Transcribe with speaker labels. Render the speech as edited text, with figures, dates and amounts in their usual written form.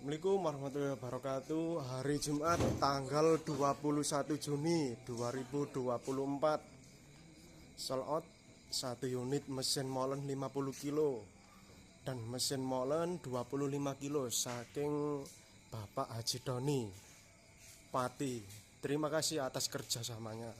Speaker 1: Assalamualaikum warahmatullahi wabarakatuh. Hari Jumat tanggal 21 Juni 2024. Sold out 1 unit mesin molen 50 kilo dan mesin molen 25 kilo saking Bapak Haji Doni Pati. Terima kasih atas kerjasamanya.